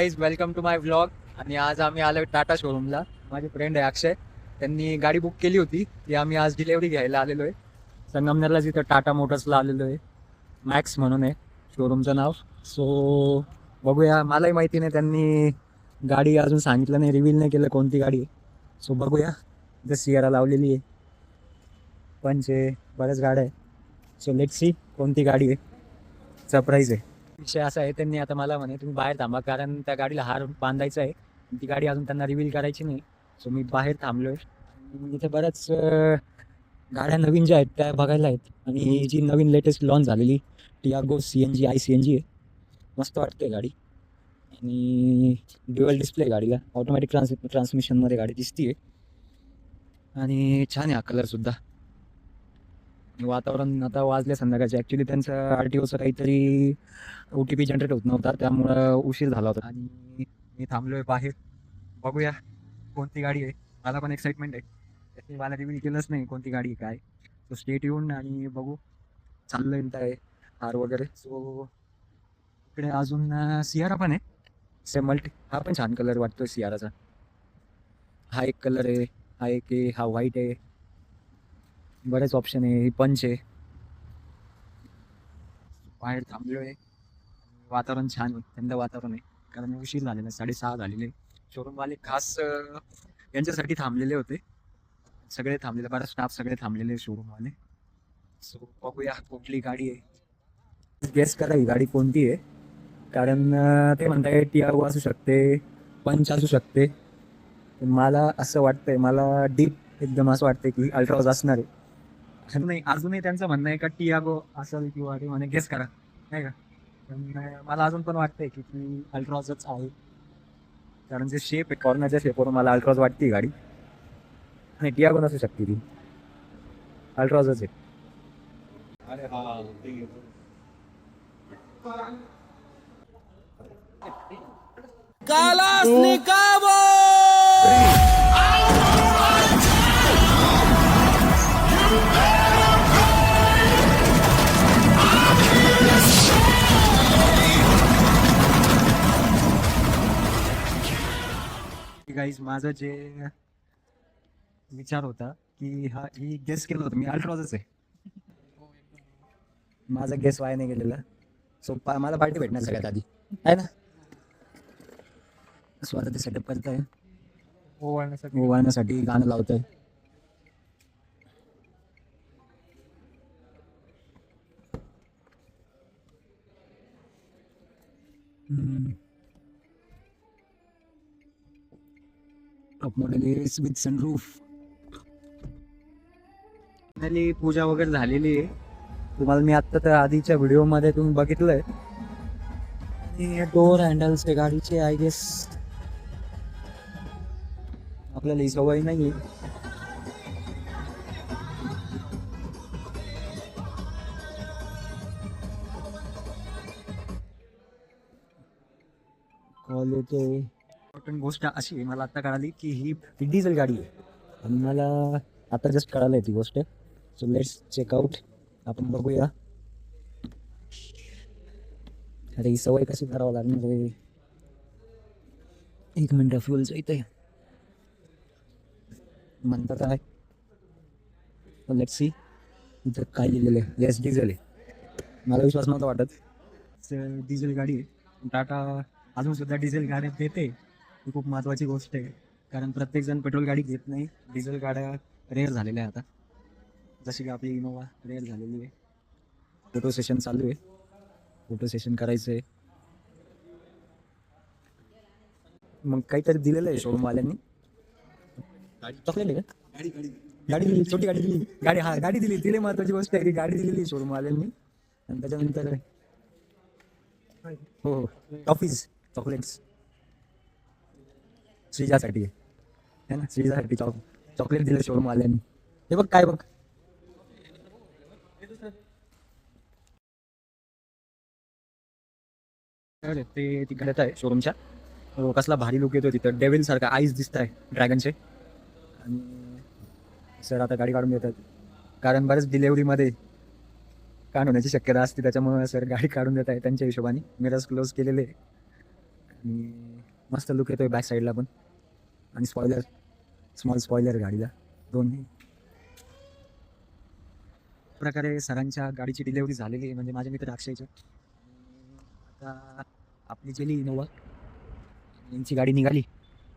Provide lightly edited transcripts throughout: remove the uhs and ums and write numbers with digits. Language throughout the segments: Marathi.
Guys welcome to my vlog. आणि आज आम्ही आलो टाटा शोरूमला. माझे फ्रेंड आहे अक्षय, त्यांनी गाडी बुक केली होती ती आम्ही आज डिलेवरी घ्यायला आलेलो आहे. संगमनेरला जिथं टाटा मोटर्सला आलेलो आहे. मॅक्स म्हणून आहे शोरूमचं नाव. सो बघूया, मलाही माहिती नाही, त्यांनी गाडी अजून सांगितलं नाही, रिव्हील नाही केलं कोणती गाडी आहे. सो बघूया. इथं सियारा लावलेली आहे, पंच आहे, बऱ्याच गाड्या आहे. सो लेट्स सी कोणती गाडी आहे. सरप्राईज आहे. विषय असा आहे, त्यांनी आता मला म्हणे तुम्ही बाहेर थांबा, कारण त्या गाडीला हार बांधायचा आहे. ती गाडी अजून त्यांना रिव्हील करायची नाही. सो मी बाहेर थांबलोय. इथे बऱ्याच गाड्या नवीन ज्या आहेत त्या बघायला आहेत. आणि ही जी नवीन लेटेस्ट लॉन्च झालेली टियागो CNG ICNG आहे. मस्त वाटते गाडी. आणि ड्युअल डिस्प्ले गाडीला, ऑटोमॅटिक ट्रान्समिशनमध्ये गाडी दिसते आहे. आणि छान आहे हा कलरसुद्धा. वातावरण आता वाजले संध्याकाळचे. ॲक्च्युली त्यांचं RTOचं काहीतरी OTP जनरेट होत नव्हता, त्यामुळं उशीर झाला होता. आणि मी थांबलो आहे बाहेर. बघूया कोणती गाडी आहे. मला पण एक्साइटमेंट आहे. त्याची मला रिव्हील केलंच नाही कोणती गाडी आहे काय. सो स्टेट येऊन आणि बघू. चाललं आहे आहे हार वगैरे. सो इकडे अजून सियारा पण आहे. मल्टी, हा पण छान कलर वाटतो सियाराचा. हा एक कलर आहे, हा एक आहे, हा व्हाईट आहे. बरेच ऑप्शन आहे. ही पंच आहे. बाहेर थांबलो आहे. वातावरण छान आहे, थंड वातावरण आहे. कारण उशीर झालेला आहे, 6:30 झालेले. शोरूमवाले खास यांच्यासाठी थांबलेले होते. सगळे थांबलेले, बराच स्टाफ सगळे थांबलेले शोरूमवाले. सो बघूया कुठली गाडी आहे. गेस करा ही गाडी कोणती आहे. कारण ते म्हणताय टियागो असू शकते, पंच असू शकते. मला असं वाटतंय, मला डीप एकदम असं वाटतंय की अल्ट्राज असणार आहे. नाही, अजूनही त्यांचं म्हणणं आहे का टियागो असेल किंवा ते म्हणे गेस करा, नाही का. पण मला अजून पण वाटतंय की ती अल्ट्रॉजच आहे. कारण जे शेप आहे, कॉर्नरच्या शेपवरून मला अल्ट्रॉज वाटते गाडी. नाही, टियागो नसू शकते, ती अल्ट्रॉजच आहे. गाईज माझं जे विचार होता की ही गेस केलं होतं मी, अल्ट्रॉजच आहे. माझा गेस वाया नाही गेलेला. सो मला पार्टी भेटणार सगळ्यात आधी, आहे ना. सो आता ते सेटअप करत आहे, ओवाळण्यासाठी गाणं लावत आहे. Top model S with sunroof. Finally puja वगैरे झालेली आहे. तुम्हाला मी आत्ता त्या आधीच्या व्हिडिओमध्ये तुम्ही बघितलंय. आणि डोअर हँडल्स आहे गाडीचे, आय गेस आपल्याला ही सवय नाही आहे. कॉल येतो. इम्पॉर्टंट गोष्ट अशी आहे, मला आत्ता कळाली की ही डिझेल गाडी आहे. आणि मला आता जस्ट कळालं आहे ती गोष्ट. So let's check out. आपण बघूया. अरे ही सवय कशी करावं लागणार आहे. 1 मिनिट फ्युलचं इथे म्हणतात आहे. लेट्स सी इथं काय लिहिलेलं आहे. येस, डिझेल आहे. मला विश्वास नव्हता वाटत. डिझेल गाडी आहे. टाटा अजून सुद्धा डिझेल गाड्या देते, ही खूप महत्त्वाची गोष्ट आहे. कारण प्रत्येकजण पेट्रोल गाडी घेत नाही. डिझेल गाड्या रेअर झालेल्या आहे आता. जशी की आपली इनोवा रेअर झालेली आहे. फोटो सेशन चालू आहे, फोटो सेशन करायचं आहे. मग काहीतरी दिलेलं आहे शोरूमवाल्यांनी. चॉकलेट आहे का. गाडी दिली, छोटी गाडी दिली. गाडी दिली. तिला महत्त्वाची गोष्ट आहे की गाडी दिलेली शोरूमवाल्यांनी. आणि त्याच्यानंतर हो टॉफीज, चॉकलेट्स श्रीजासाठी आहे ना. श्रीजासाठी चॉकलेट दिलं शोरूमवाल्यांनी. हे बघ काय बघ. ते तिकडे आहे शोरूमच्या. कसला भारी लुक येतो तिथं. डेव्हिल सारखा आईज दिसत आहे ड्रॅगनचे. आणि सर आता गाडी काढून देतात, कारण बरेच डिलेवरीमध्ये कान होण्याची शक्यता असते. त्याच्यामुळे सर गाडी काढून देत आहे त्यांच्या हिशोबाने. मिरर्स क्लोज केलेले आणि मस्त लुक येतोय बॅक साईडला पण. आणि स्पॉयलर, स्मॉल स्पॉयलर गाडीला दोन्ही प्रकारे. सरांच्या गाडीची डिलेवरी झालेली आहे, म्हणजे माझ्या मित्र अक्षयच्या. आता आपली गेली इनोवा, यांची गाडी निघाली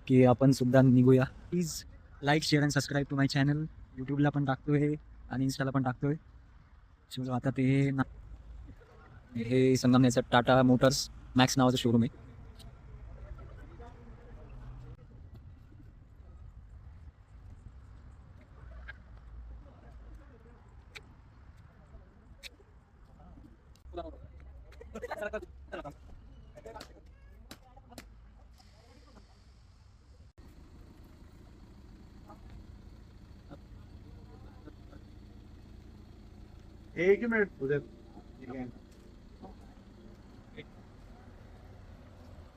की आपण सुद्धा निघूया. Please like share and subscribe to my channel. यूट्यूबला पण टाकतोय आणि इन्स्टाला पण टाकतोय. सो आता ते हे संगमनेरचं टाटा मोटर्स मॅक्स नावाचं शोरूम आहे. एक मिनिट उद्या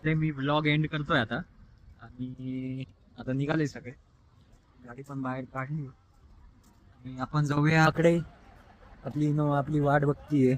ते मी व्लॉग एंड करतोय आता. आणि आता निघाले सगळे, गाडी पण बाहेर काढली आणि आपण जाऊया आकडे. आपली वाट बघतीये.